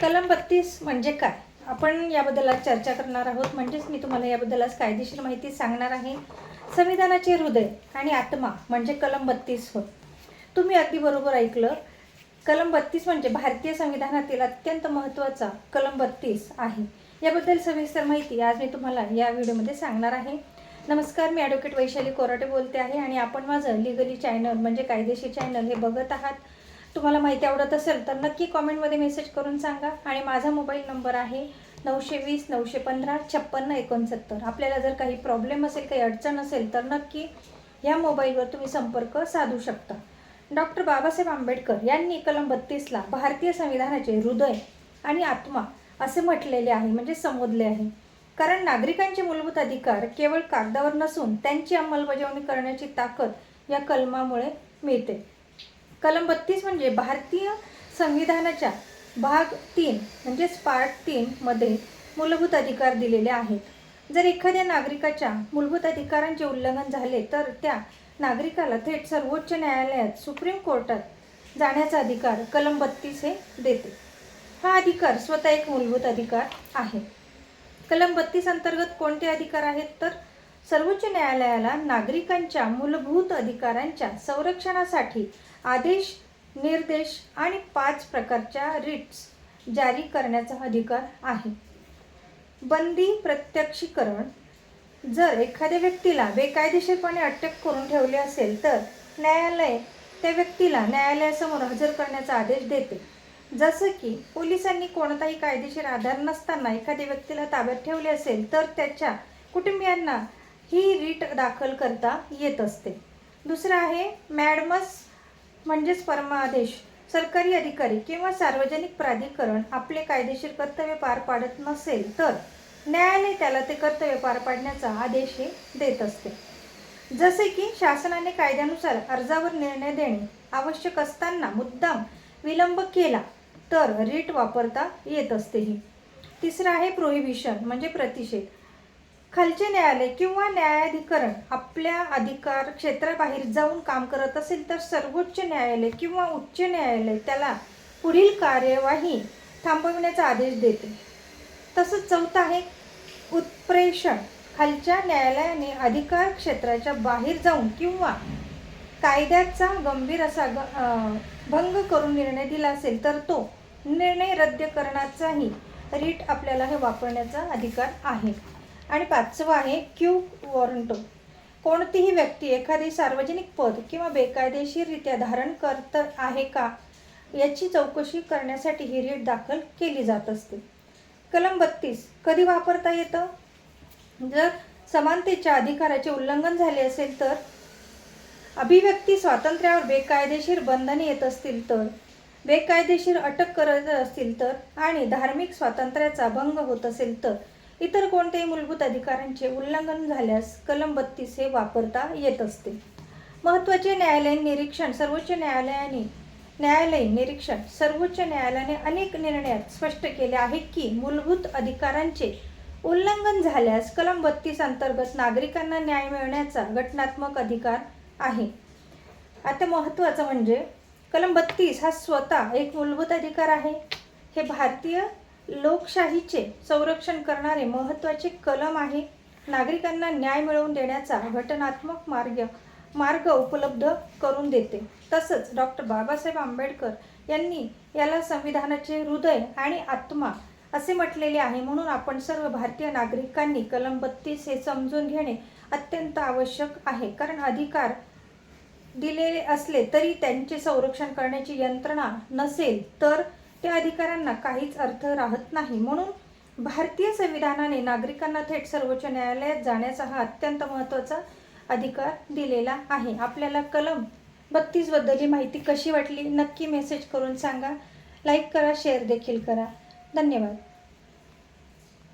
कलम 32 म्हणजे काय? आपण याबद्दल आज चर्चा करणार आहोत. म्हणजेच मी तुम्हाला याबद्दल आज कायदेशीर माहिती सांगणार आहे. संविधानाचे हृदय आणि आत्मा म्हणजे कलम 32 होय. तुम्ही अगदी बरोबर ऐकलं. कलम 32 म्हणजे भारतीय संविधानातील अत्यंत महत्त्वाचा कलम 32 आहे. याबद्दल सविस्तर माहिती आज मी तुम्हाला या व्हिडिओमध्ये सांगणार आहे. नमस्कार, मी ॲडव्होकेट वैशाली कोराटे बोलते आहे आणि आपण माझं लीगली चॅनल म्हणजे कायदेशीर चॅनल हे बघत आहात. तुम्हाला माहिती आवडत असेल तर नक्की कॉमेंटमध्ये मेसेज करून सांगा. आणि माझा मोबाईल नंबर आहे 920 915 56 69. आपल्याला जर काही प्रॉब्लेम असेल, काही अडचण असेल तर नक्की ह्या मोबाईलवर तुम्ही संपर्क साधू शकता. डॉक्टर बाबासाहेब आंबेडकर यांनी कलम 32ला भारतीय संविधानाचे हृदय आणि आत्मा असे म्हटलेले आहे, म्हणजे संबोधले आहे. कारण नागरिकांचे मूलभूत अधिकार केवळ कागदावर नसून त्यांची अंमलबजावणी करण्याची ताकद या कलमामुळे मिळते. कलम 32 म्हणजे भारतीय संविधानाच्या भाग 3 म्हणजेच पार्ट 3 मध्ये मूलभूत अधिकार दिलेले आहेत. जर एखाद्या नागरिकाच्या मूलभूत अधिकारांचे उल्लंघन झाले तर त्या नागरिकाला थेट सर्वोच्च न्यायालयात सुप्रीम कोर्टात जाण्याचा अधिकार कलम 32 हे देते. हा अधिकार स्वतः एक मूलभूत अधिकार आहे. कलम 32 अंतर्गत कोणते अधिकार आहेत तर सर्वोच्च न्यायालयाला नागरिकांच्या मूलभूत अधिकारांच्या संरक्षणासाठी आदेश, निर्देश आणि 5 प्रकारच्या रिट्स जारी करण्याचा अधिकार आहे. बंदी प्रत्यक्षीकरण. जर एखाद्या व्यक्तीला बेकायदेशीरपणे अटक करून ठेवले असेल तर न्यायालय त्या व्यक्तीला न्यायालयासमोर हजर करण्याचा आदेश देते. जसं की पोलिसांनी कोणताही कायदेशीर आधार नसताना एखाद्या व्यक्तीला ताब्यात ठेवले असेल तर त्याच्या कुटुंबियांना ही रीट दाखल करता येत असते. दुसरं आहे मॅडमस म्हणजेच परमादेश. सरकारी अधिकारी किंवा सार्वजनिक प्राधिकरण आपले कायदेशीर कर्तव्य पार पाडत नसेल तर न्यायालय त्याला ते कर्तव्य पार पाडण्याचा आदेश हे देत असते. जसे की शासनाने कायद्यानुसार अर्जावर निर्णय देणे आवश्यक असताना मुद्दाम विलंब केला तर रीट वापरता येत असते. तिसरं आहे प्रोहिबिशन म्हणजे प्रतिषेध. खालचे न्यायालय किंवा न्यायाधिकरण आपल्या अधिकार क्षेत्राबाहेर जाऊन काम करत असेल तर सर्वोच्च न्यायालय किंवा उच्च न्यायालय त्याला पुढील कार्यवाही थांबविण्याचा आदेश देते. तसंच चौथं आहे उत्प्रेषण. खालच्या न्यायालयाने अधिकार क्षेत्राच्या बाहेर जाऊन किंवा कायद्याचा गंभीर असा भंग करून निर्णय दिला असेल तर तो निर्णय रद्द करण्याचाही रीट आपल्याला हे वापरण्याचा अधिकार आहे. आणि 5वं आहे क्यू वॉरंटो. कोणतीही व्यक्ती एखादी सार्वजनिक पद किंवा बेकायदेशीररित्या धारण करत आहे का याची चौकशी करण्यासाठी ही रीट दाखल केली जात असते. कलम 32 कधी वापरता येतं? जर समानतेच्या अधिकाराचे उल्लंघन झाले असेल तर, अभिव्यक्ती स्वातंत्र्यावर बेकायदेशीर बंधने येत असतील तर, बेकायदेशीर अटक करत असतील तर आणि धार्मिक स्वातंत्र्याचा भंग होत असेल तर, इतर कोणत्याही मूलभूत अधिकारांचे उल्लंघन झाल्यास कलम 32 हे वापरता येत असते. महत्त्वाचे न्यायालयीन निरीक्षण. सर्वोच्च न्यायालयाने अनेक निर्णयात स्पष्ट केले आहे की मूलभूत अधिकारांचे उल्लंघन झाल्यास कलम 32 अंतर्गत नागरिकांना न्याय मिळण्याचा घटनात्मक अधिकार आहे. आता महत्त्वाचं म्हणजे कलम 32 हा स्वतः एक मूलभूत अधिकार आहे. हे भारतीय लोकशाहीचे संरक्षण करणारे महत्त्वाचे कलम आहे. नागरिकांना न्याय मिळवून देण्याचा घटनात्मक मार्ग उपलब्ध करून देते. तसंच डॉक्टर बाबासाहेब आंबेडकर यांनी याला संविधानाचे हृदय आणि आत्मा असे म्हटलेले आहे. म्हणून आपण सर्व भारतीय नागरिकांनी कलम 32 हे समजून घेणे अत्यंत आवश्यक आहे. कारण अधिकार दिलेले असले तरी त्यांचे संरक्षण करण्याची यंत्रणा नसेल तर त्या अधिकारांना काहीच अर्थ राहत नाही. म्हणून भारतीय संविधानाने नागरिकांना थेट सर्वोच्च न्यायालयात जाण्याचा हा अत्यंत महत्त्वाचा अधिकार दिलेला आहे. आपल्याला कलम 32 बद्दल ही माहिती कशी वाटली नक्की मेसेज करून सांगा. लाईक करा, शेअर देखील करा. धन्यवाद.